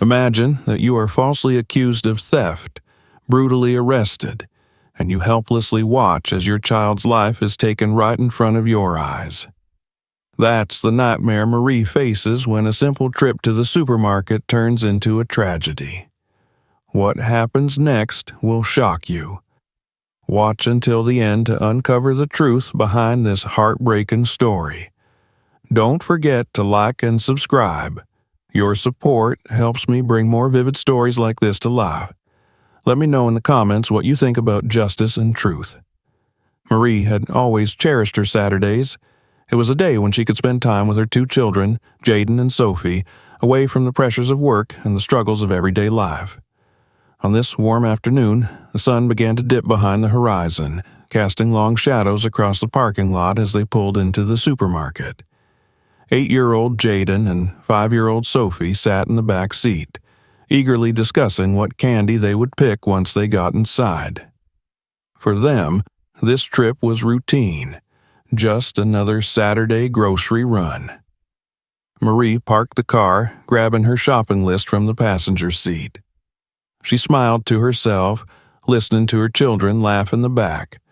Imagine that you are falsely accused of theft, brutally arrested, and you helplessly watch as your child's life is taken right in front of your eyes. That's the nightmare Marie faces when a simple trip to the supermarket turns into a tragedy. What happens next will shock you. Watch until the end to uncover the truth behind this heartbreaking story. Don't forget to like and subscribe. Your support helps me bring more vivid stories like this to life. Let me know in the comments what you think about justice and truth. Marie had always cherished her Saturdays. It was a day when she could spend time with her two children, Jaden and Sophie, away from the pressures of work and the struggles of everyday life. On this warm afternoon, the sun began to dip behind the horizon, casting long shadows across the parking lot as they pulled into the supermarket. 8-year-old Jaden and 5-year-old Sophie sat in the back seat, eagerly discussing what candy they would pick once they got inside. For them, this trip was routine. Just another Saturday grocery run. Marie parked the car, grabbing her shopping list from the passenger seat. She smiled to herself, listening to her children laugh in the back,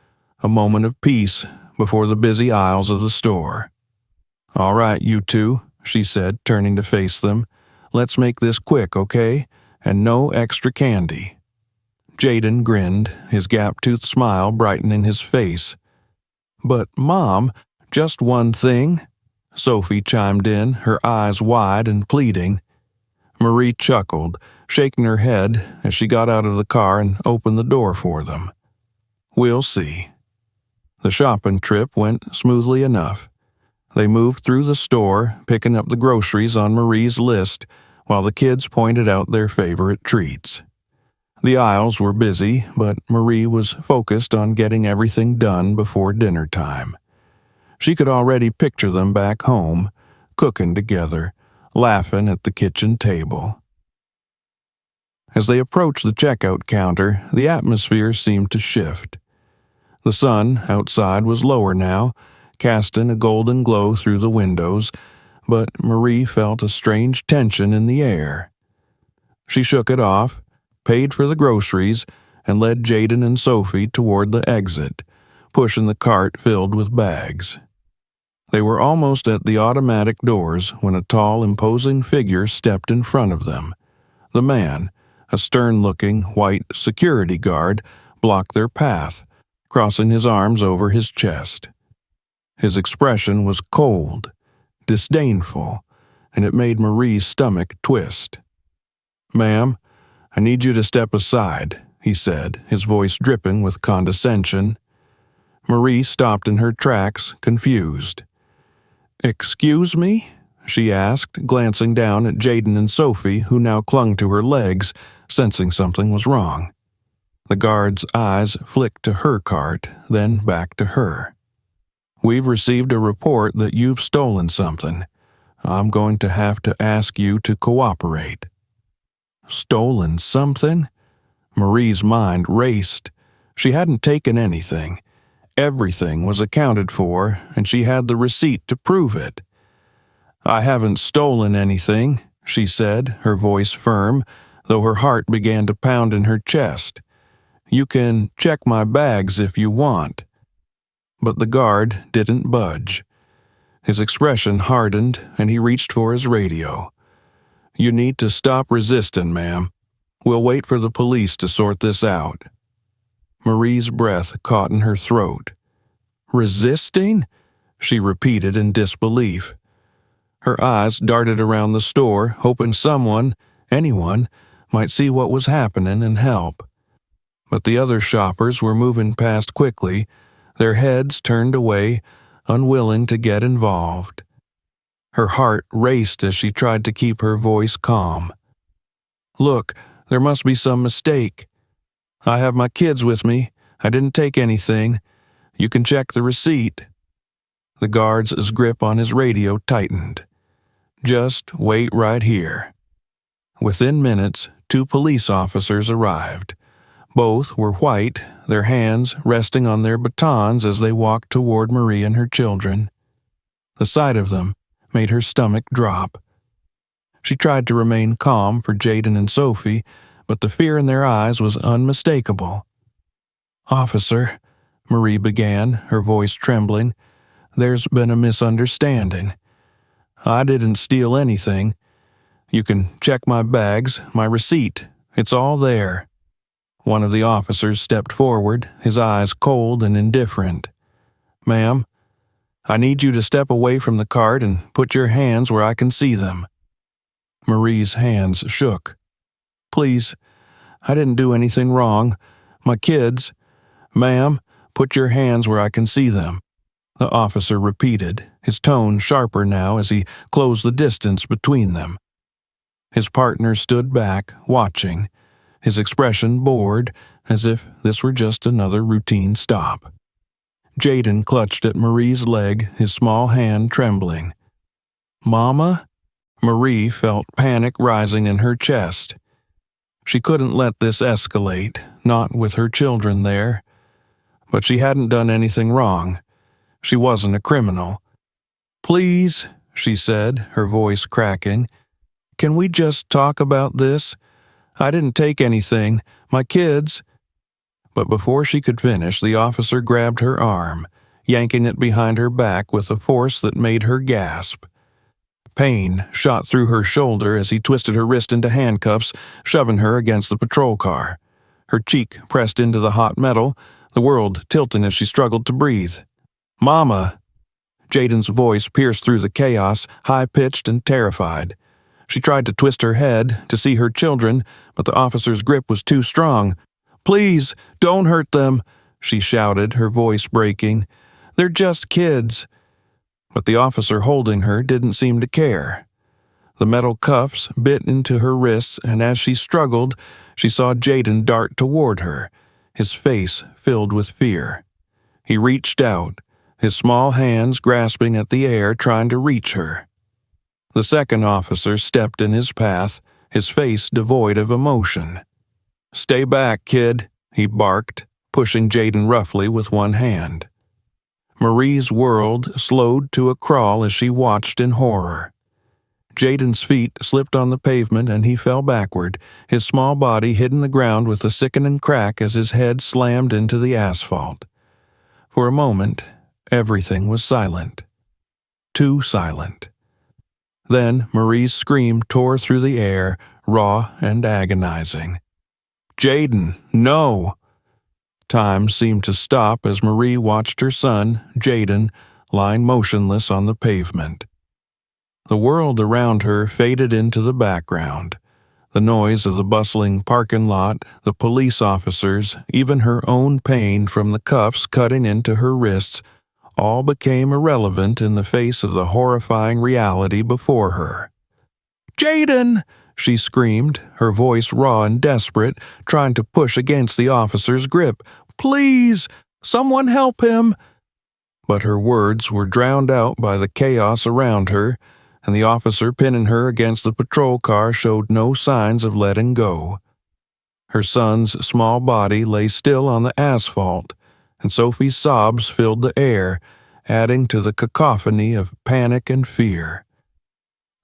a moment of peace before the busy aisles of the store. "All right, you two," she said, turning to face them. "Let's make this quick, okay? And no extra candy." Jaden grinned, his gap-toothed smile brightening his face. "But, Mom, just one thing," Sophie chimed in, her eyes wide and pleading. Marie chuckled, shaking her head as she got out of the car and opened the door for them. "We'll see." The shopping trip went smoothly enough. They moved through the store, picking up the groceries on Marie's list, while the kids pointed out their favorite treats. The aisles were busy, but Marie was focused on getting everything done before dinner time. She could already picture them back home, cooking together, laughing at the kitchen table. As they approached the checkout counter, the atmosphere seemed to shift. The sun outside was lower now, casting a golden glow through the windows, but Marie felt a strange tension in the air. She shook it off, paid for the groceries, and led Jaden and Sophie toward the exit, pushing the cart filled with bags. They were almost at the automatic doors when a tall, imposing figure stepped in front of them. The man, a stern-looking white security guard, blocked their path, crossing his arms over his chest. His expression was cold, disdainful, and it made Marie's stomach twist. "Ma'am, I need you to step aside," he said, his voice dripping with condescension. Marie stopped in her tracks, confused. "Excuse me?" she asked, glancing down at Jaden and Sophie, who now clung to her legs, sensing something was wrong. The guard's eyes flicked to her cart, then back to her. "We've received a report that you've stolen something. I'm going to have to ask you to cooperate." Stolen something? Marie's mind raced. She hadn't taken anything. Everything was accounted for, and she had the receipt to prove it. "I haven't stolen anything," she said, her voice firm, though her heart began to pound in her chest. "You can check my bags if you want." But the guard didn't budge. His expression hardened, and he reached for his radio. "You need to stop resisting, ma'am. We'll wait for the police to sort this out." Marie's breath caught in her throat. "Resisting?" she repeated in disbelief. Her eyes darted around the store, hoping someone, anyone, might see what was happening and help. But the other shoppers were moving past quickly, their heads turned away, unwilling to get involved. Her heart raced as she tried to keep her voice calm. "Look, there must be some mistake. I have my kids with me. I didn't take anything. You can check the receipt." The guard's grip on his radio tightened. "Just wait right here." Within minutes, 2 police officers arrived. Both were white, their hands resting on their batons as they walked toward Marie and her children. The sight of them made her stomach drop. She tried to remain calm for Jaden and Sophie, but the fear in their eyes was unmistakable. "Officer," Marie began, her voice trembling, "there's been a misunderstanding. I didn't steal anything. You can check my bags, my receipt. It's all there." One of the officers stepped forward, his eyes cold and indifferent. "Ma'am, I need you to step away from the cart and put your hands where I can see them." Marie's hands shook. "Please, I didn't do anything wrong. My kids—" "Ma'am, put your hands where I can see them," the officer repeated, his tone sharper now as he closed the distance between them. His partner stood back, watching, his expression bored, as if this were just another routine stop. Jaden clutched at Marie's leg, his small hand trembling. "Mama?" Marie felt panic rising in her chest. She couldn't let this escalate, not with her children there. But she hadn't done anything wrong. She wasn't a criminal. "Please," she said, her voice cracking, "can we just talk about this? I didn't take anything. My kids—" But before she could finish, the officer grabbed her arm, yanking it behind her back with a force that made her gasp. Pain shot through her shoulder as he twisted her wrist into handcuffs, shoving her against the patrol car. Her cheek pressed into the hot metal, the world tilting as she struggled to breathe. "Mama!" Jaden's voice pierced through the chaos, high-pitched and terrified. She tried to twist her head to see her children, but the officer's grip was too strong. "Please, don't hurt them," she shouted, her voice breaking. "They're just kids." But the officer holding her didn't seem to care. The metal cuffs bit into her wrists, and as she struggled, she saw Jaden dart toward her, his face filled with fear. He reached out, his small hands grasping at the air, trying to reach her. The second officer stepped in his path, his face devoid of emotion. "Stay back, kid," he barked, pushing Jaden roughly with one hand. Marie's world slowed to a crawl as she watched in horror. Jaden's feet slipped on the pavement and he fell backward, his small body hitting the ground with a sickening crack as his head slammed into the asphalt. For a moment, everything was silent. Too silent. Then Marie's scream tore through the air, raw and agonizing. "Jaden, no!" Time seemed to stop as Marie watched her son, Jaden, lying motionless on the pavement. The world around her faded into the background. The noise of the bustling parking lot, the police officers, even her own pain from the cuffs cutting into her wrists, all became irrelevant in the face of the horrifying reality before her. "Jaden!" she screamed, her voice raw and desperate, trying to push against the officer's grip. "Please! Someone help him!" But her words were drowned out by the chaos around her, and the officer pinning her against the patrol car showed no signs of letting go. Her son's small body lay still on the asphalt, and Sophie's sobs filled the air, adding to the cacophony of panic and fear.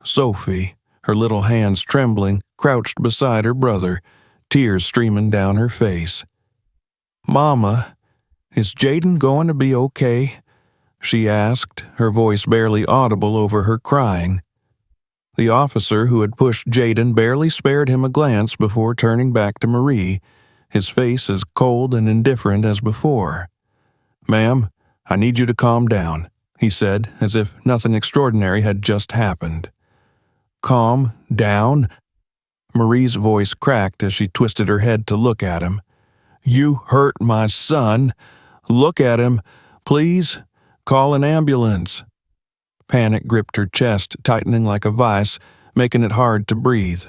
Sophie, her little hands trembling, crouched beside her brother, tears streaming down her face. "Mama, is Jaden going to be okay?" she asked, her voice barely audible over her crying. The officer who had pushed Jaden barely spared him a glance before turning back to Marie, his face as cold and indifferent as before. "Ma'am, I need you to calm down," he said, as if nothing extraordinary had just happened. "Calm down?" Marie's voice cracked as she twisted her head to look at him. "You hurt my son. Look at him. Please, call an ambulance." Panic gripped her chest, tightening like a vice, making it hard to breathe.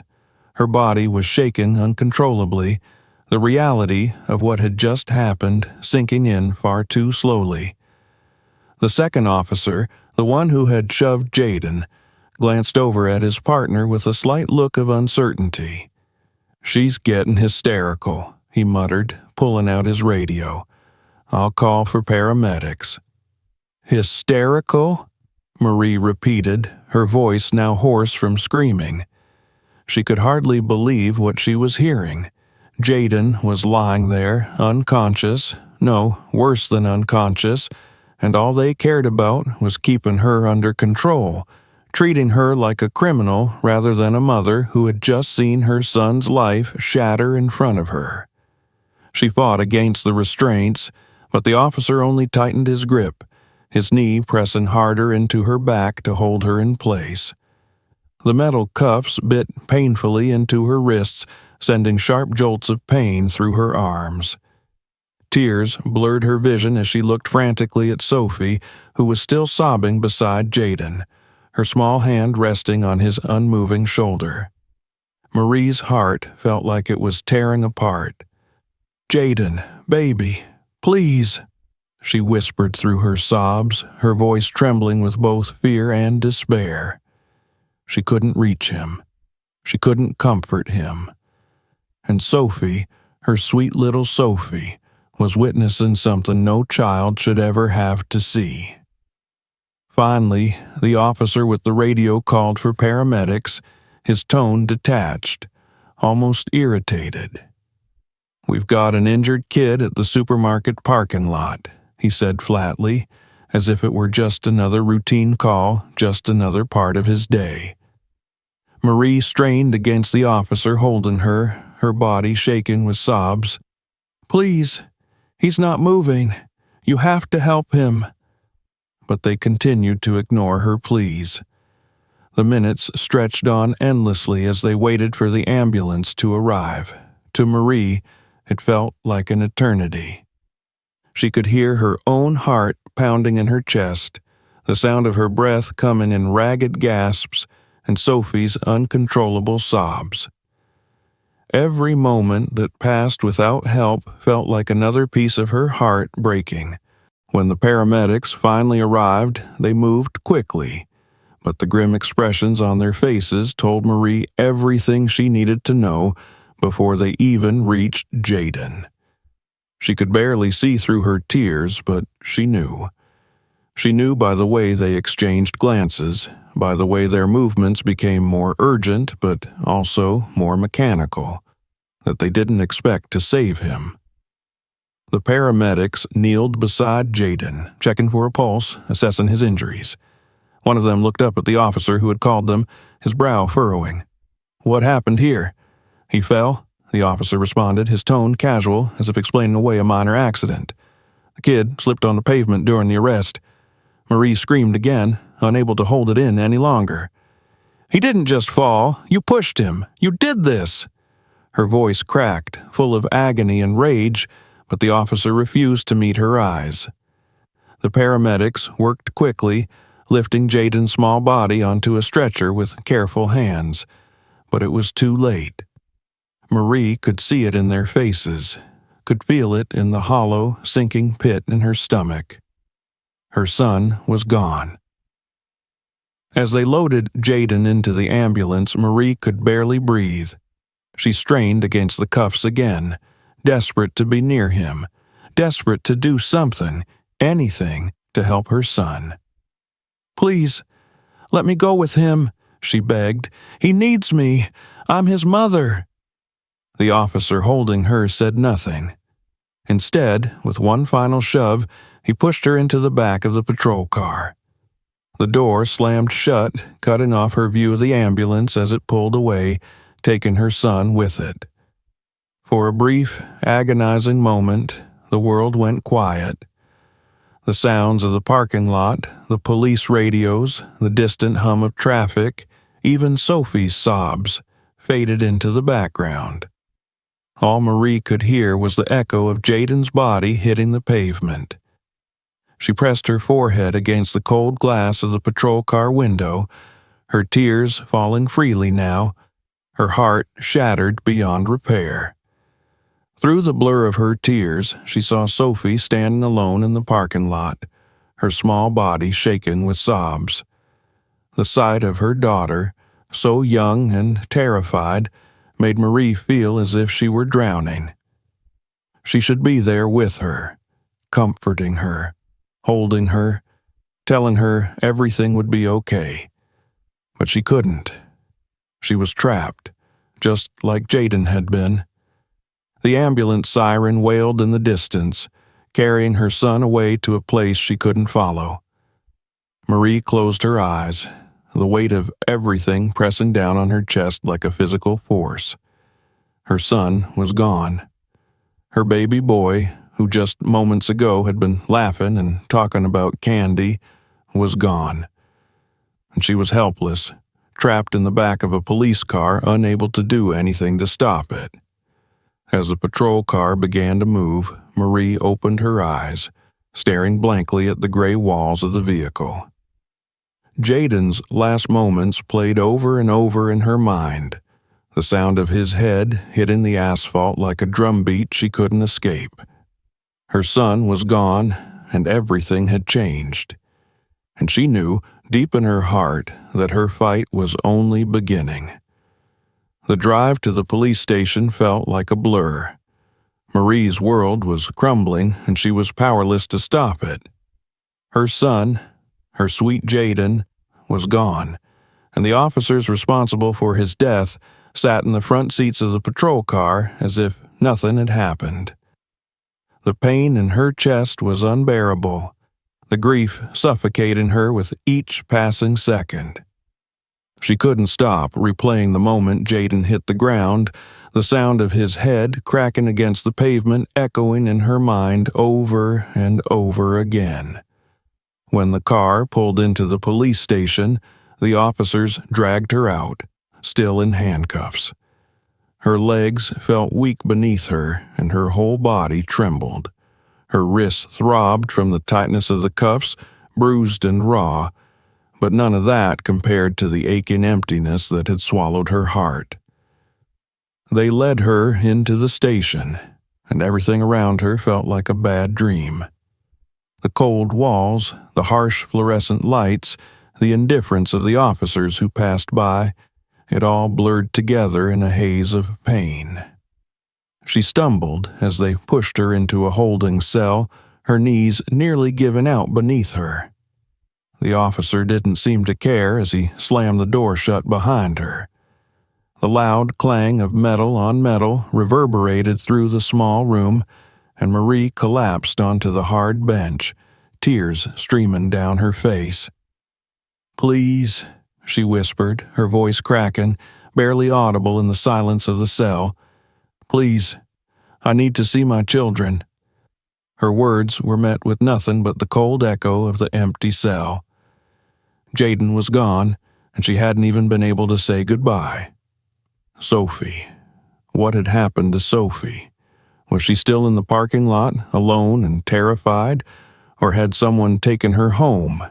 Her body was shaking uncontrollably, the reality of what had just happened sinking in far too slowly. The second officer, the one who had shoved Jaden, glanced over at his partner with a slight look of uncertainty. "She's getting hysterical," he muttered, pulling out his radio. "I'll call for paramedics." "Hysterical?" Marie repeated, her voice now hoarse from screaming. She could hardly believe what she was hearing. Jaden was lying there, unconscious, no, worse than unconscious, and all they cared about was keeping her under control, treating her like a criminal rather than a mother who had just seen her son's life shatter in front of her. She fought against the restraints, but the officer only tightened his grip, his knee pressing harder into her back to hold her in place. The metal cuffs bit painfully into her wrists, sending sharp jolts of pain through her arms. Tears blurred her vision as she looked frantically at Sophie, who was still sobbing beside Jaden, her small hand resting on his unmoving shoulder. Marie's heart felt like it was tearing apart. "Jaden, baby, please," she whispered through her sobs, her voice trembling with both fear and despair. She couldn't reach him. She couldn't comfort him. And Sophie, her sweet little Sophie, was witnessing something no child should ever have to see. Finally, the officer with the radio called for paramedics, his tone detached, almost irritated. "We've got an injured kid at the supermarket parking lot," he said flatly, as if it were just another routine call, just another part of his day. Marie strained against the officer holding her, her body shaking with sobs. "Please, he's not moving. You have to help him." But they continued to ignore her pleas. The minutes stretched on endlessly as they waited for the ambulance to arrive. To Marie, it felt like an eternity. She could hear her own heart pounding in her chest, the sound of her breath coming in ragged gasps, and Sophie's uncontrollable sobs. Every moment that passed without help felt like another piece of her heart breaking. When the paramedics finally arrived, they moved quickly, but the grim expressions on their faces told Marie everything she needed to know before they even reached Jaden. She could barely see through her tears, but she knew. She knew by the way they exchanged glances, by the way their movements became more urgent but also more mechanical, that they didn't expect to save him. The paramedics kneeled beside Jaden, checking for a pulse, assessing his injuries. One of them looked up at the officer who had called them, his brow furrowing. "What happened here?" "He fell," the officer responded, his tone casual, as if explaining away a minor accident. "The kid slipped on the pavement during the arrest." Marie screamed again, unable to hold it in any longer. "He didn't just fall. You pushed him. You did this." Her voice cracked, full of agony and rage, but the officer refused to meet her eyes. The paramedics worked quickly, lifting Jaden's small body onto a stretcher with careful hands, but it was too late. Marie could see it in their faces, could feel it in the hollow, sinking pit in her stomach. Her son was gone. As they loaded Jaden into the ambulance, Marie could barely breathe. She strained against the cuffs again, desperate to be near him, desperate to do something, anything, to help her son. "Please, let me go with him," she begged. "He needs me. I'm his mother." The officer holding her said nothing. Instead, with one final shove, he pushed her into the back of the patrol car. The door slammed shut, cutting off her view of the ambulance as it pulled away, taking her son with it. For a brief, agonizing moment, the world went quiet. The sounds of the parking lot, the police radios, the distant hum of traffic, even Sophie's sobs, faded into the background. All Marie could hear was the echo of Jaden's body hitting the pavement. She pressed her forehead against the cold glass of the patrol car window, her tears falling freely now, her heart shattered beyond repair. Through the blur of her tears, she saw Sophie standing alone in the parking lot, her small body shaken with sobs. The sight of her daughter, so young and terrified, made Marie feel as if she were drowning. She should be there with her, comforting her, holding her, telling her everything would be okay. But she couldn't. She was trapped, just like Jaden had been. The ambulance siren wailed in the distance, carrying her son away to a place she couldn't follow. Marie closed her eyes, the weight of everything pressing down on her chest like a physical force. Her son was gone. Her baby boy, who just moments ago had been laughing and talking about candy, was gone. And she was helpless, trapped in the back of a police car, unable to do anything to stop it. As the patrol car began to move, Marie opened her eyes, staring blankly at the gray walls of the vehicle. Jaden's last moments played over and over in her mind, the sound of his head hitting the asphalt like a drumbeat she couldn't escape. Her son was gone, and everything had changed. And she knew, deep in her heart, that her fight was only beginning. The drive to the police station felt like a blur. Marie's world was crumbling, and she was powerless to stop it. Her son, her sweet Jaden, was gone, and the officers responsible for his death sat in the front seats of the patrol car as if nothing had happened. The pain in her chest was unbearable, the grief suffocating her with each passing second. She couldn't stop replaying the moment Jaden hit the ground, the sound of his head cracking against the pavement echoing in her mind over and over again. When the car pulled into the police station, the officers dragged her out, still in handcuffs. Her legs felt weak beneath her, and her whole body trembled. Her wrists throbbed from the tightness of the cuffs, bruised and raw, but none of that compared to the aching emptiness that had swallowed her heart. They led her into the station, and everything around her felt like a bad dream. The cold walls, the harsh fluorescent lights, the indifference of the officers who passed by, it all blurred together in a haze of pain. She stumbled as they pushed her into a holding cell, her knees nearly giving out beneath her. The officer didn't seem to care as he slammed the door shut behind her. The loud clang of metal on metal reverberated through the small room, and Marie collapsed onto the hard bench, tears streaming down her face. "Please," she whispered, her voice cracking, barely audible in the silence of the cell. "Please, I need to see my children." Her words were met with nothing but the cold echo of the empty cell. Jaden was gone, and she hadn't even been able to say goodbye. Sophie. What had happened to Sophie? Was she still in the parking lot, alone and terrified, or had someone taken her home?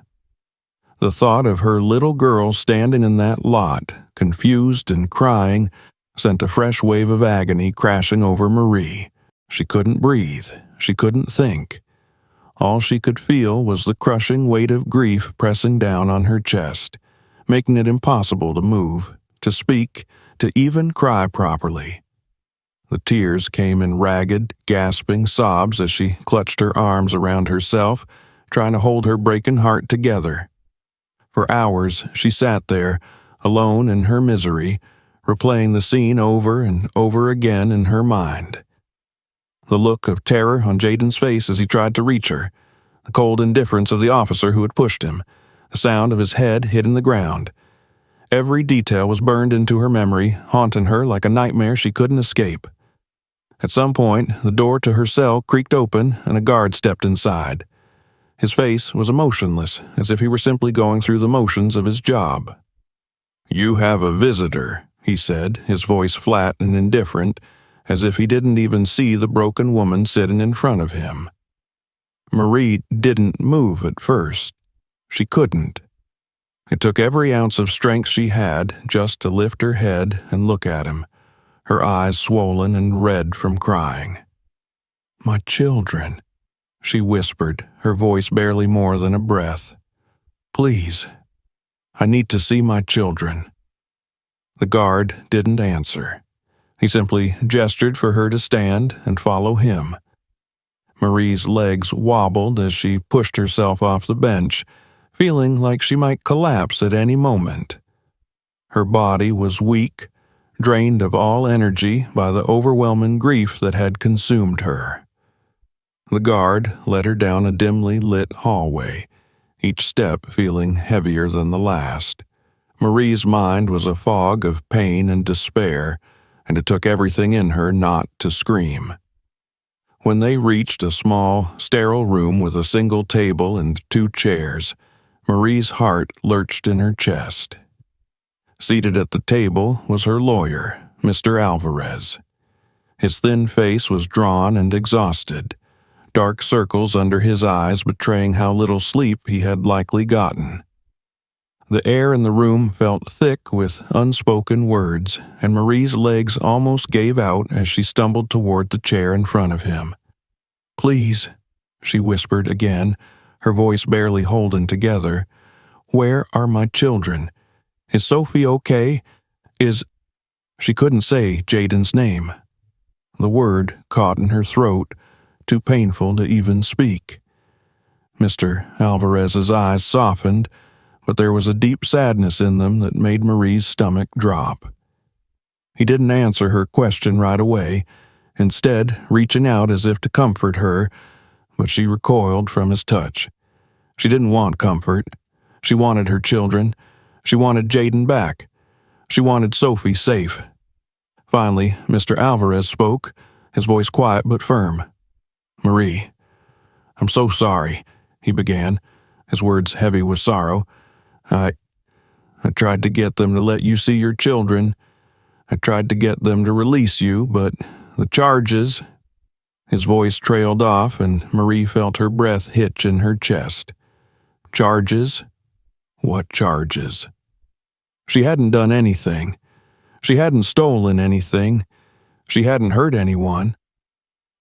The thought of her little girl standing in that lot, confused and crying, sent a fresh wave of agony crashing over Marie. She couldn't breathe. She couldn't think. All she could feel was the crushing weight of grief pressing down on her chest, making it impossible to move, to speak, to even cry properly. The tears came in ragged, gasping sobs as she clutched her arms around herself, trying to hold her breaking heart together. For hours she sat there, alone in her misery, replaying the scene over and over again in her mind. The look of terror on Jaden's face as he tried to reach her, the cold indifference of the officer who had pushed him, the sound of his head hitting the ground. Every detail was burned into her memory, haunting her like a nightmare she couldn't escape. At some point, the door to her cell creaked open and a guard stepped inside. His face was emotionless, as if he were simply going through the motions of his job. "You have a visitor," he said, his voice flat and indifferent, as if he didn't even see the broken woman sitting in front of him. Marie didn't move at first. She couldn't. It took every ounce of strength she had just to lift her head and look at him, her eyes swollen and red from crying. "My children," she whispered, her voice barely more than a breath. "Please, I need to see my children." The guard didn't answer. He simply gestured for her to stand and follow him. Marie's legs wobbled as she pushed herself off the bench, feeling like she might collapse at any moment. Her body was weak, drained of all energy by the overwhelming grief that had consumed her. The guard led her down a dimly lit hallway, each step feeling heavier than the last. Marie's mind was a fog of pain and despair, and it took everything in her not to scream. When they reached a small, sterile room with a single table and 2 chairs, Marie's heart lurched in her chest. Seated at the table was her lawyer, Mr. Alvarez. His thin face was drawn and exhausted, dark circles under his eyes betraying how little sleep he had likely gotten. The air in the room felt thick with unspoken words, and Marie's legs almost gave out as she stumbled toward the chair in front of him. "Please," she whispered again, her voice barely holding together. "Where are my children? Is Sophie okay? She couldn't say Jaden's name. The word caught in her throat, too painful to even speak. Mr. Alvarez's eyes softened, but there was a deep sadness in them that made Marie's stomach drop. He didn't answer her question right away, instead reaching out as if to comfort her, but she recoiled from his touch. She didn't want comfort. She wanted her children. She wanted Jaden back. She wanted Sophie safe. Finally, Mr. Alvarez spoke, his voice quiet but firm. "Marie, I'm so sorry," he began, his words heavy with sorrow. I tried to get them to let you see your children. I tried to get them to release you, but the charges..." His voice trailed off, and Marie felt her breath hitch in her chest. Charges? What charges? She hadn't done anything. She hadn't stolen anything. She hadn't hurt anyone.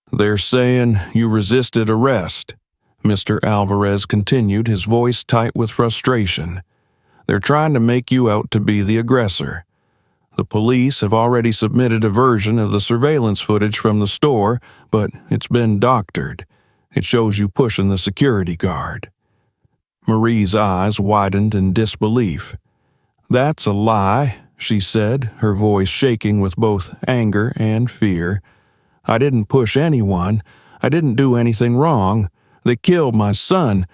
"They're saying you resisted arrest," Mr. Alvarez continued, his voice tight with frustration. "They're trying to make you out to be the aggressor. The police have already submitted a version of the surveillance footage from the store, but it's been doctored. It shows you pushing the security guard." Marie's eyes widened in disbelief. "That's a lie," she said, her voice shaking with both anger and fear. "I didn't push anyone. I didn't do anything wrong. They killed my son.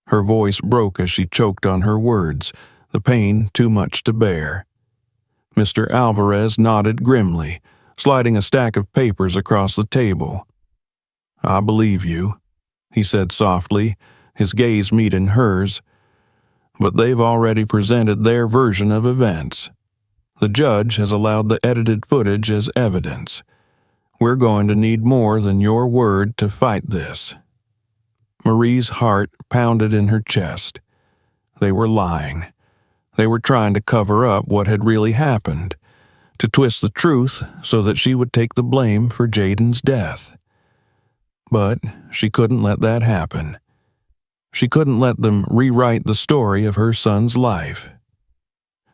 Her voice broke as she choked on her words, the pain too much to bear. Mr. Alvarez nodded grimly, sliding a stack of papers across the table. "I believe you," he said softly, his gaze meeting hers. "But they've already presented their version of events. The judge has allowed the edited footage as evidence. We're going to need more than your word to fight this." Marie's heart pounded in her chest. They were lying. They were trying to cover up what had really happened, to twist the truth so that she would take the blame for Jaden's death. But she couldn't let that happen. She couldn't let them rewrite the story of her son's life.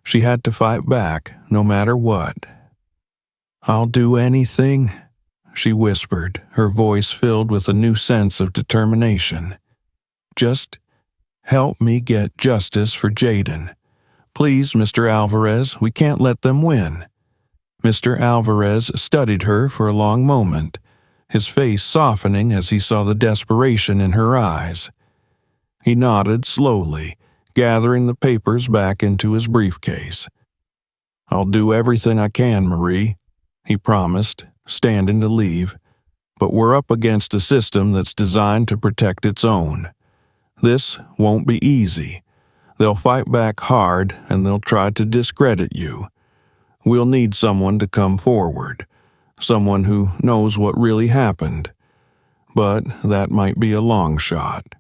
She had to fight back, no matter what. "I'll do anything," she whispered, her voice filled with a new sense of determination. "Just help me get justice for Jaden. Please, Mr. Alvarez, we can't let them win." Mr. Alvarez studied her for a long moment, his face softening as he saw the desperation in her eyes. He nodded slowly, gathering the papers back into his briefcase. "I'll do everything I can, Marie," he promised, standing to leave. "But we're up against a system that's designed to protect its own. This won't be easy. They'll fight back hard, and they'll try to discredit you. We'll need someone to come forward, someone who knows what really happened. But that might be a long shot."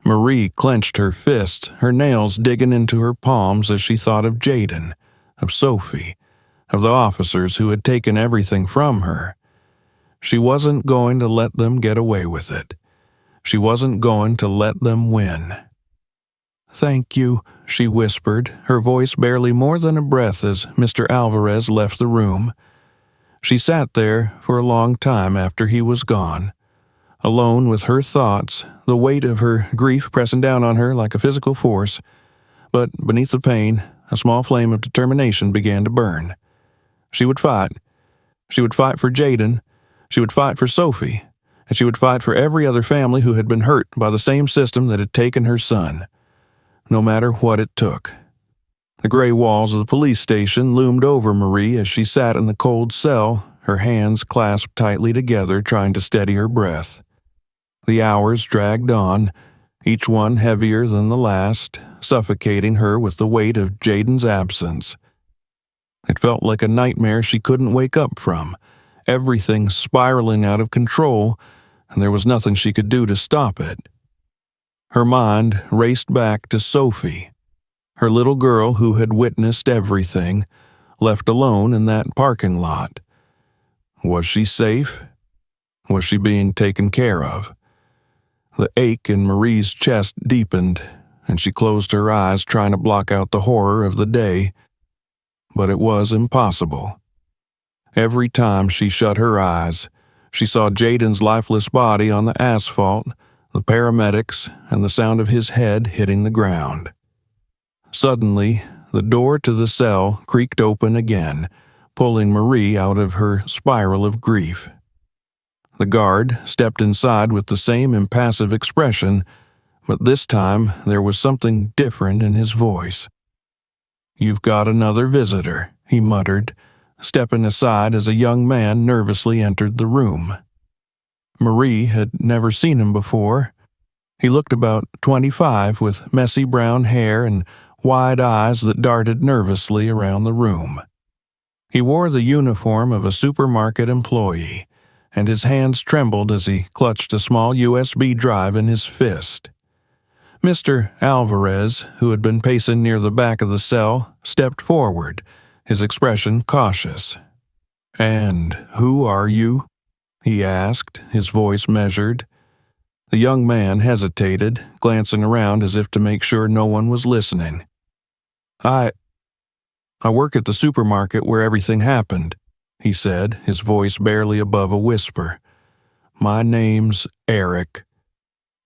Marie clenched her fists, her nails digging into her palms as she thought of Jaden, of Sophie, of the officers who had taken everything from her. She wasn't going to let them get away with it. She wasn't going to let them win. "Thank you," she whispered, her voice barely more than a breath as Mr. Alvarez left the room. She sat there for a long time after he was gone, alone with her thoughts, the weight of her grief pressing down on her like a physical force. But beneath the pain, a small flame of determination began to burn. She would fight. She would fight for Jaden. She would fight for Sophie. And she would fight for every other family who had been hurt by the same system that had taken her son, no matter what it took. The gray walls of the police station loomed over Marie as she sat in the cold cell, her hands clasped tightly together, trying to steady her breath. The hours dragged on, each one heavier than the last, suffocating her with the weight of Jaden's absence. It felt like a nightmare she couldn't wake up from, everything spiraling out of control, and there was nothing she could do to stop it. Her mind raced back to Sophie, her little girl who had witnessed everything, left alone in that parking lot. Was she safe? Was she being taken care of? The ache in Marie's chest deepened, and she closed her eyes trying to block out the horror of the day. But it was impossible. Every time she shut her eyes, she saw Jaden's lifeless body on the asphalt, the paramedics, and the sound of his head hitting the ground. Suddenly, the door to the cell creaked open again, pulling Marie out of her spiral of grief. The guard stepped inside with the same impassive expression, but this time there was something different in his voice. "You've got another visitor," he muttered, stepping aside as a young man nervously entered the room. Marie had never seen him before. He looked about 25 with messy brown hair and wide eyes that darted nervously around the room. He wore the uniform of a supermarket employee, and his hands trembled as he clutched a small USB drive in his fist. Mr. Alvarez, who had been pacing near the back of the cell, stepped forward, his expression cautious. "And who are you?" he asked, his voice measured. The young man hesitated, glancing around as if to make sure no one was listening. I work at the supermarket where everything happened," he said, his voice barely above a whisper. "My name's Eric.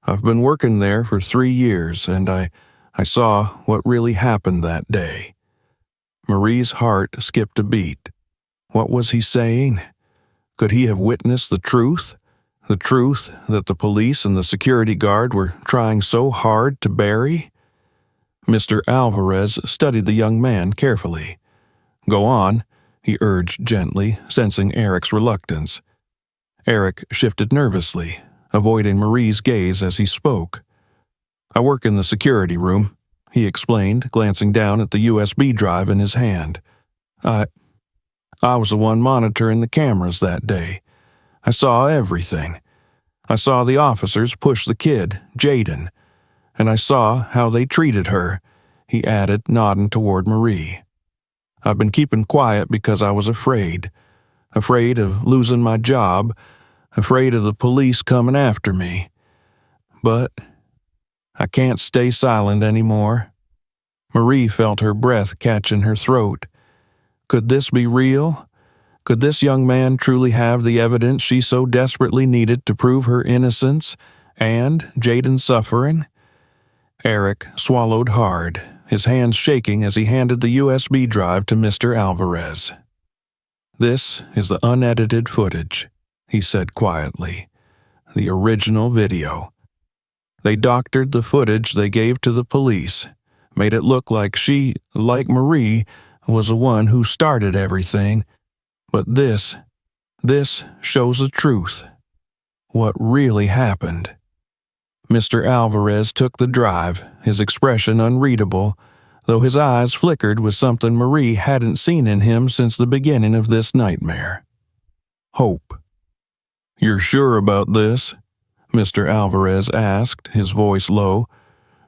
I've been working there for 3 years, and I saw what really happened that day." Marie's heart skipped a beat. What was he saying? Could he have witnessed the truth? The truth that the police and the security guard were trying so hard to bury? Mr. Alvarez studied the young man carefully. "Go on," he urged gently, sensing Eric's reluctance. Eric shifted nervously, avoiding Marie's gaze as he spoke. "I work in the security room," he explained, glancing down at the USB drive in his hand. I was the one monitoring the cameras that day. I saw everything. I saw the officers push the kid, Jaden, and I saw how they treated her," he added, nodding toward Marie. "I've been keeping quiet because I was afraid of losing my job, afraid of the police coming after me. But I can't stay silent anymore." Marie felt her breath catch in her throat. Could this be real? Could this young man truly have the evidence she so desperately needed to prove her innocence and Jaden's suffering? Eric swallowed hard, his hands shaking as he handed the USB drive to Mr. Alvarez. "This is the unedited footage," he said quietly. "The original video. They doctored the footage they gave to the police, made it look like she, like Marie, was the one who started everything. But this shows the truth. What really happened." Mr. Alvarez took the drive, his expression unreadable, though his eyes flickered with something Marie hadn't seen in him since the beginning of this nightmare. Hope. "You're sure about this?" Mr. Alvarez asked, his voice low.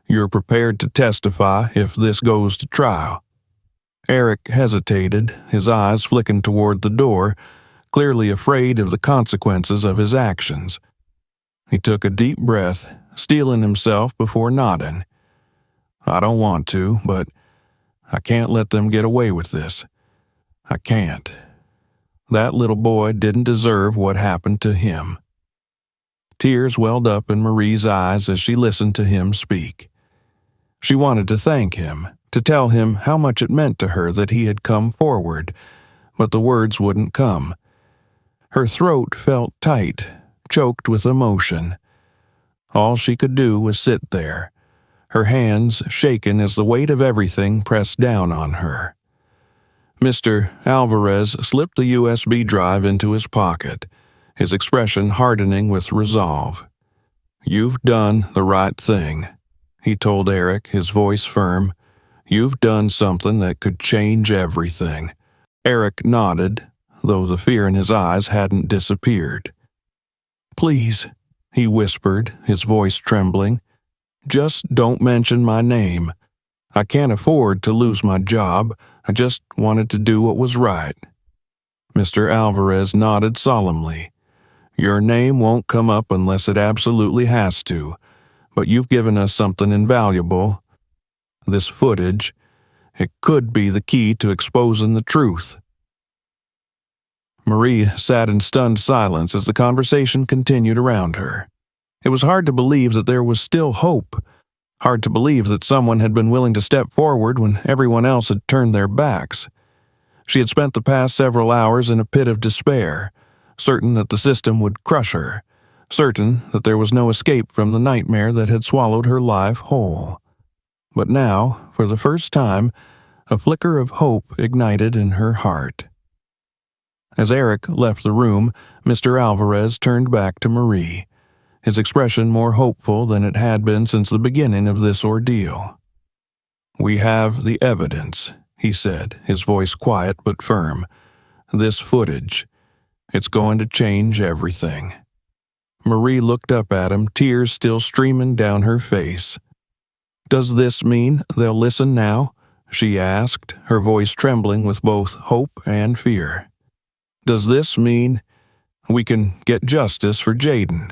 "You're prepared to testify if this goes to trial?" Eric hesitated, his eyes flicking toward the door, clearly afraid of the consequences of his actions. He took a deep breath, steeling himself before nodding. "I don't want to, but I can't let them get away with this. I can't. That little boy didn't deserve what happened to him." Tears welled up in Marie's eyes as she listened to him speak. She wanted to thank him, to tell him how much it meant to her that he had come forward, but the words wouldn't come. Her throat felt tight, choked with emotion. All she could do was sit there, her hands shaken as the weight of everything pressed down on her. Mr. Alvarez slipped the USB drive into his pocket, his expression hardening with resolve. "You've done the right thing," he told Eric, his voice firm. "You've done something that could change everything." Eric nodded, though the fear in his eyes hadn't disappeared. "Please," he whispered, his voice trembling, "just don't mention my name. I can't afford to lose my job. I just wanted to do what was right." Mr. Alvarez nodded solemnly. "Your name won't come up unless it absolutely has to, but you've given us something invaluable. This footage, it could be the key to exposing the truth." Marie sat in stunned silence as the conversation continued around her. It was hard to believe that there was still hope. Hard to believe that someone had been willing to step forward when everyone else had turned their backs. She had spent the past several hours in a pit of despair, certain that the system would crush her, certain that there was no escape from the nightmare that had swallowed her life whole. But now, for the first time, a flicker of hope ignited in her heart. As Eric left the room, Mr. Alvarez turned back to Marie, his expression more hopeful than it had been since the beginning of this ordeal. "We have the evidence," he said, his voice quiet but firm. "This footage, it's going to change everything." Marie looked up at him, tears still streaming down her face. "Does this mean they'll listen now?" she asked, her voice trembling with both hope and fear. "Does this mean we can get justice for Jaden?"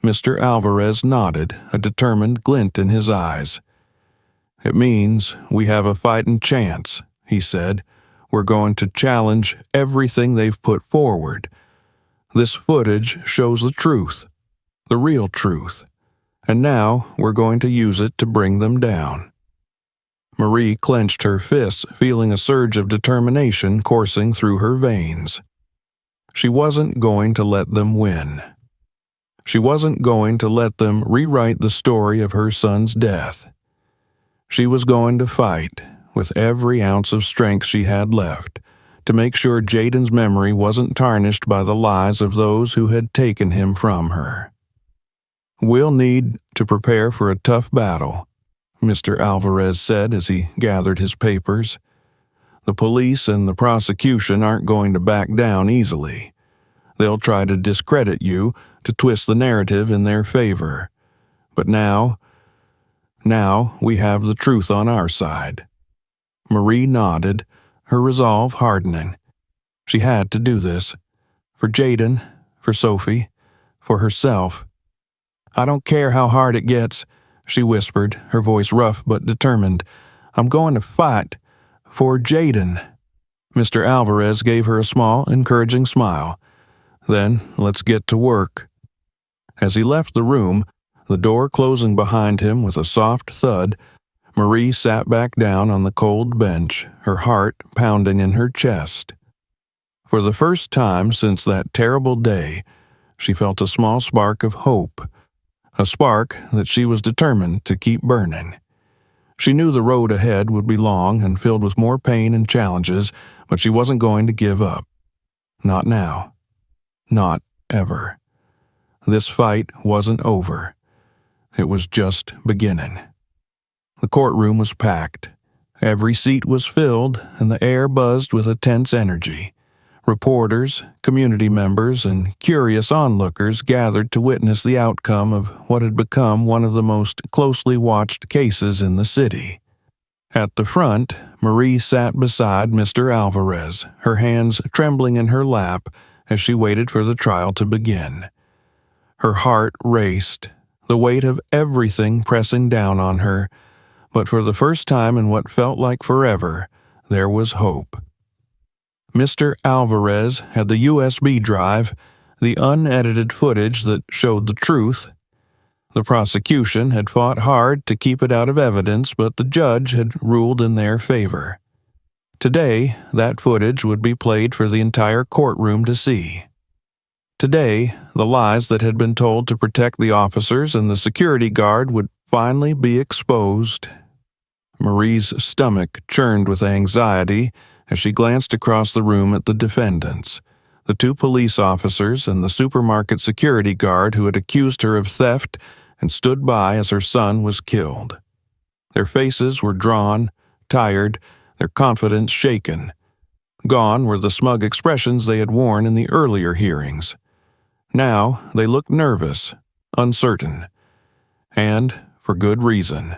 Mr. Alvarez nodded, a determined glint in his eyes. "It means we have a fighting chance," he said. "We're going to challenge everything they've put forward. This footage shows the truth, the real truth, and now we're going to use it to bring them down." Marie clenched her fists, feeling a surge of determination coursing through her veins. She wasn't going to let them win. She wasn't going to let them rewrite the story of her son's death. She was going to fight, with every ounce of strength she had left, to make sure Jaden's memory wasn't tarnished by the lies of those who had taken him from her. "We'll need to prepare for a tough battle," Mr. Alvarez said as he gathered his papers. "The police and the prosecution aren't going to back down easily. They'll try to discredit you, to twist the narrative in their favor. But now we have the truth on our side." Marie nodded, her resolve hardening. She had to do this. For Jaden, for Sophie, for herself. "I don't care how hard it gets," she whispered, her voice rough but determined. "I'm going to fight for Jaden." Mr. Alvarez gave her a small, encouraging smile. "Then let's get to work." As he left the room, the door closing behind him with a soft thud, Marie sat back down on the cold bench, her heart pounding in her chest. For the first time since that terrible day, she felt a small spark of hope, a spark that she was determined to keep burning. She knew the road ahead would be long and filled with more pain and challenges, but she wasn't going to give up. Not now. Not ever. This fight wasn't over. It was just beginning. The courtroom was packed. Every seat was filled, and the air buzzed with a tense energy. Reporters, community members, and curious onlookers gathered to witness the outcome of what had become one of the most closely watched cases in the city. At the front, Marie sat beside Mr. Alvarez, her hands trembling in her lap as she waited for the trial to begin. Her heart raced, the weight of everything pressing down on her, but for the first time in what felt like forever, there was hope. Mr. Alvarez had the USB drive, the unedited footage that showed the truth. The prosecution had fought hard to keep it out of evidence, but the judge had ruled in their favor. Today, that footage would be played for the entire courtroom to see. Today, the lies that had been told to protect the officers and the security guard would finally be exposed. Marie's stomach churned with anxiety as she glanced across the room at the defendants, the two police officers and the supermarket security guard who had accused her of theft and stood by as her son was killed. Their faces were drawn, tired, their confidence shaken. Gone were the smug expressions they had worn in the earlier hearings. Now they looked nervous, uncertain, and for good reason.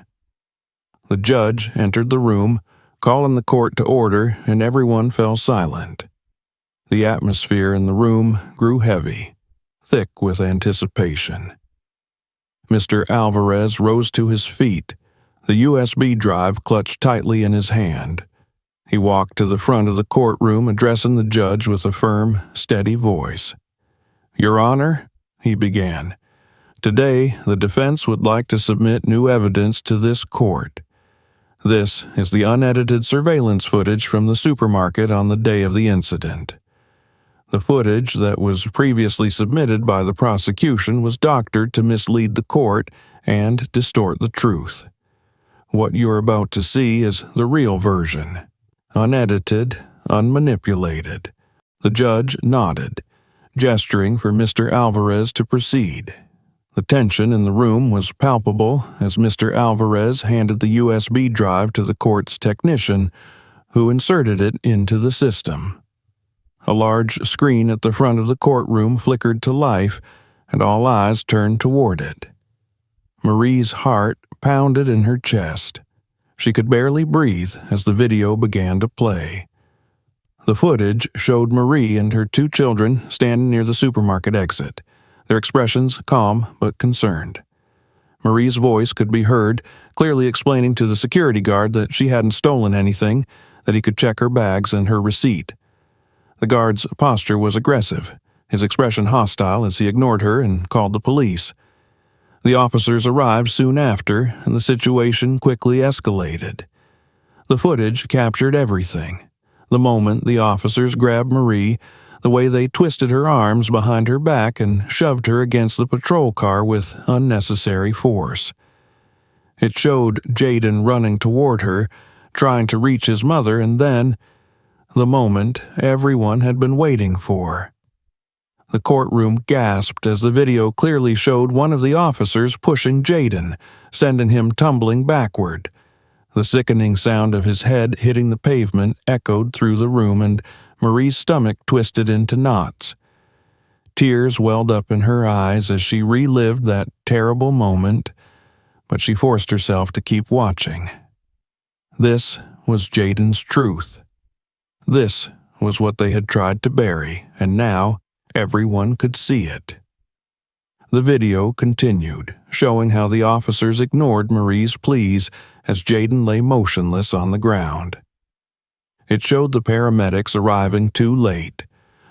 The judge entered the room, calling the court to order, and everyone fell silent. The atmosphere in the room grew heavy, thick with anticipation. Mr. Alvarez rose to his feet, the USB drive clutched tightly in his hand. He walked to the front of the courtroom, addressing the judge with a firm, steady voice. "Your Honor," he began, "today the defense would like to submit new evidence to this court. This is the unedited surveillance footage from the supermarket on the day of the incident. The footage that was previously submitted by the prosecution was doctored to mislead the court and distort the truth. What you're about to see is the real version, unedited, unmanipulated." The judge nodded, gesturing for Mr. Alvarez to proceed. The tension in the room was palpable as Mr. Alvarez handed the USB drive to the court's technician, who inserted it into the system. A large screen at the front of the courtroom flickered to life, and all eyes turned toward it. Marie's heart pounded in her chest. She could barely breathe as the video began to play. The footage showed Marie and her two children standing near the supermarket exit, their expressions calm but concerned. Marie's voice could be heard, clearly explaining to the security guard that she hadn't stolen anything, that he could check her bags and her receipt. The guard's posture was aggressive, his expression hostile as he ignored her and called the police. The officers arrived soon after, and the situation quickly escalated. The footage captured everything. The moment the officers grabbed Marie, the way they twisted her arms behind her back and shoved her against the patrol car with unnecessary force. It showed Jaden running toward her, trying to reach his mother, and then the moment everyone had been waiting for. The courtroom gasped as the video clearly showed one of the officers pushing Jaden, sending him tumbling backward. The sickening sound of his head hitting the pavement echoed through the room, and Marie's stomach twisted into knots. Tears welled up in her eyes as she relived that terrible moment, but she forced herself to keep watching. This was Jaden's truth. This was what they had tried to bury, and now everyone could see it. The video continued, showing how the officers ignored Marie's pleas as Jaden lay motionless on the ground. It showed the paramedics arriving too late,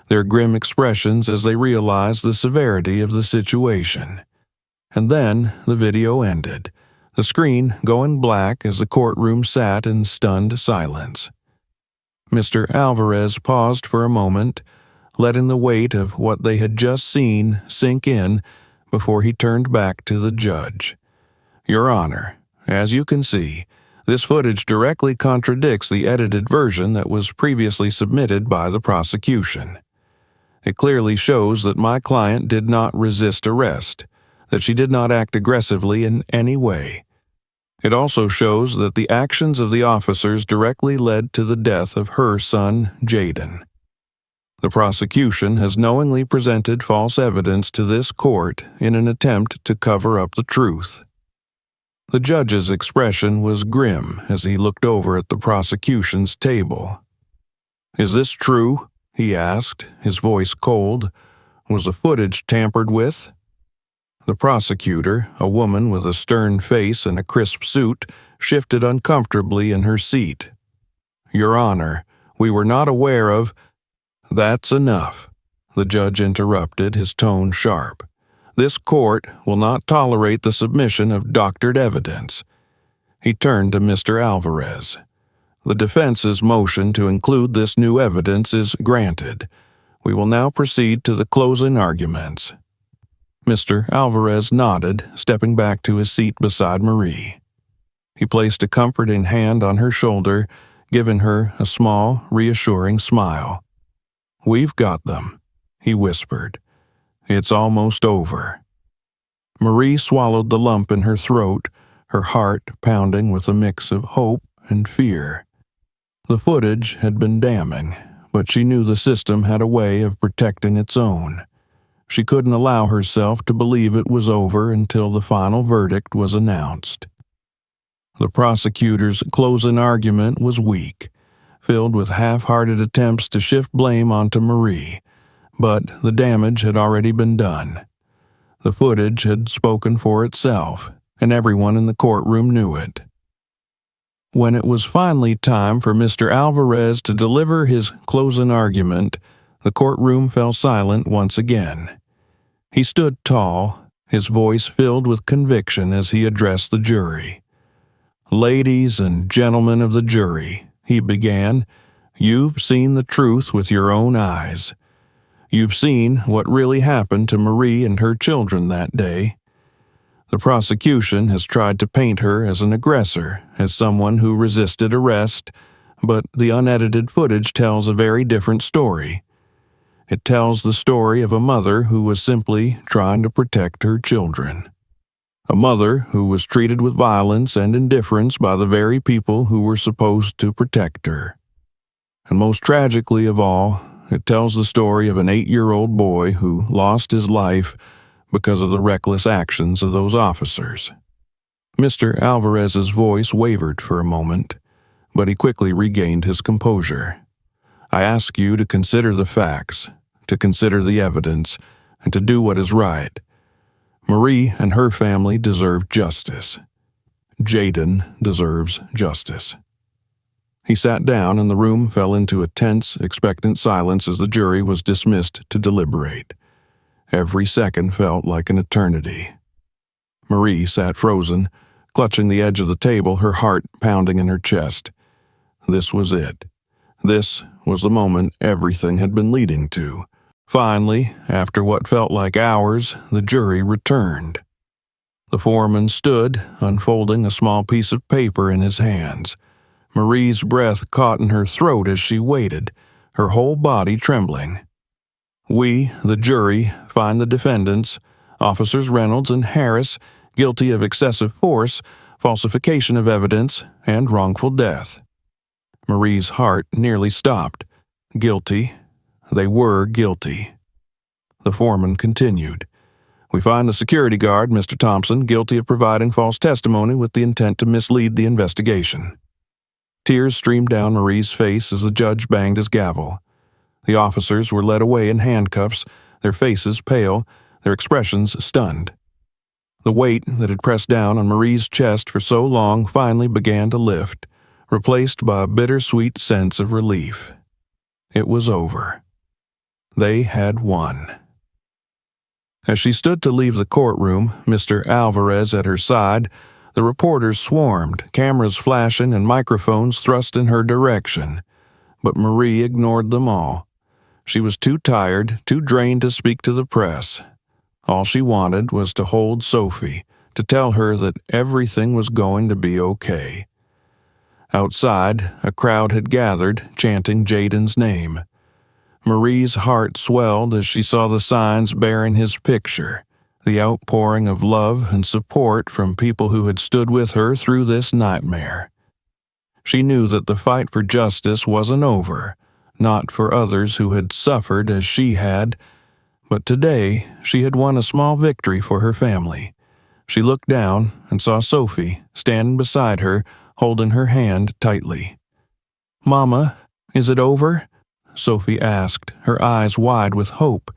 their grim expressions as they realized the severity of the situation. And then the video ended, the screen going black as the courtroom sat in stunned silence. Mr. Alvarez paused for a moment, letting the weight of what they had just seen sink in before he turned back to the judge. "Your Honor, as you can see, this footage directly contradicts the edited version that was previously submitted by the prosecution. It clearly shows that my client did not resist arrest, that she did not act aggressively in any way. It also shows that the actions of the officers directly led to the death of her son, Jaden. The prosecution has knowingly presented false evidence to this court in an attempt to cover up the truth." The judge's expression was grim as he looked over at the prosecution's table. "Is this true?" he asked, his voice cold. "Was the footage tampered with?" The prosecutor, a woman with a stern face and a crisp suit, shifted uncomfortably in her seat. "Your Honor, we were not aware of—" "That's enough," the judge interrupted, his tone sharp. This court will not tolerate the submission of doctored evidence." He turned to Mr. Alvarez. "The defense's motion to include this new evidence is granted. We will now proceed to the closing arguments." Mr. Alvarez nodded, stepping back to his seat beside Marie. He placed a comforting hand on her shoulder, giving her a small, reassuring smile. "We've got them," he whispered. "It's almost over." Marie swallowed the lump in her throat, her heart pounding with a mix of hope and fear. The footage had been damning, but she knew the system had a way of protecting its own. She couldn't allow herself to believe it was over until the final verdict was announced. The prosecutor's closing argument was weak, filled with half-hearted attempts to shift blame onto Marie, but the damage had already been done. The footage had spoken for itself, and everyone in the courtroom knew it. When it was finally time for Mr. Alvarez to deliver his closing argument, the courtroom fell silent once again. He stood tall, his voice filled with conviction as he addressed the jury. "Ladies and gentlemen of the jury," he began, "you've seen the truth with your own eyes. You've seen what really happened to Marie and her children that day. The prosecution has tried to paint her as an aggressor, as someone who resisted arrest, but the unedited footage tells a very different story. It tells the story of a mother who was simply trying to protect her children. A mother who was treated with violence and indifference by the very people who were supposed to protect her. And most tragically of all, it tells the story of an 8-year-old boy who lost his life because of the reckless actions of those officers." Mr. Alvarez's voice wavered for a moment, but he quickly regained his composure. "I ask you to consider the facts, to consider the evidence, and to do what is right. Marie and her family deserve justice. Jaden deserves justice." He sat down and the room fell into a tense, expectant silence as the jury was dismissed to deliberate. Every second felt like an eternity. Marie sat frozen, clutching the edge of the table, her heart pounding in her chest. This was it. This was the moment everything had been leading to. Finally, after what felt like hours, the jury returned. The foreman stood, unfolding a small piece of paper in his hands. Marie's breath caught in her throat as she waited, her whole body trembling. "We, the jury, find the defendants, Officers Reynolds and Harris, guilty of excessive force, falsification of evidence, and wrongful death." Marie's heart nearly stopped. Guilty. They were guilty. The foreman continued. "We find the security guard, Mr. Thompson, guilty of providing false testimony with the intent to mislead the investigation." Tears streamed down Marie's face as the judge banged his gavel. The officers were led away in handcuffs, their faces pale, their expressions stunned. The weight that had pressed down on Marie's chest for so long finally began to lift, replaced by a bittersweet sense of relief. It was over. They had won. As she stood to leave the courtroom, Mr. Alvarez at her side, the reporters swarmed, cameras flashing and microphones thrust in her direction. But Marie ignored them all. She was too tired, too drained to speak to the press. All she wanted was to hold Sophie, to tell her that everything was going to be okay. Outside, a crowd had gathered, chanting Jaden's name. Marie's heart swelled as she saw the signs bearing his picture, the outpouring of love and support from people who had stood with her through this nightmare. She knew that the fight for justice wasn't over, not for others who had suffered as she had, but today she had won a small victory for her family. She looked down and saw Sophie standing beside her, holding her hand tightly. "Mama, is it over?" Sophie asked, her eyes wide with hope.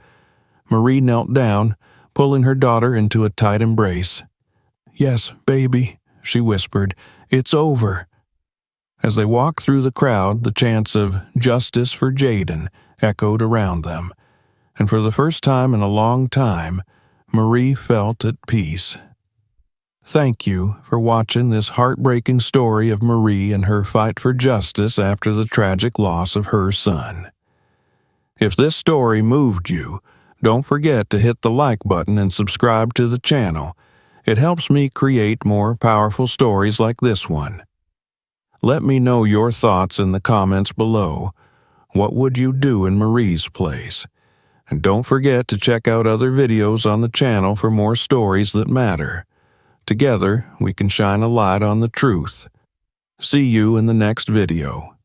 Marie knelt down, pulling her daughter into a tight embrace. "Yes, baby," she whispered, "it's over." As they walked through the crowd, the chants of "Justice for Jaden" echoed around them, and for the first time in a long time, Marie felt at peace. Thank you for watching this heartbreaking story of Marie and her fight for justice after the tragic loss of her son. If this story moved you, don't forget to hit the like button and subscribe to the channel. It helps me create more powerful stories like this one. Let me know your thoughts in the comments below. What would you do in Marie's place? And don't forget to check out other videos on the channel for more stories that matter. Together, we can shine a light on the truth. See you in the next video.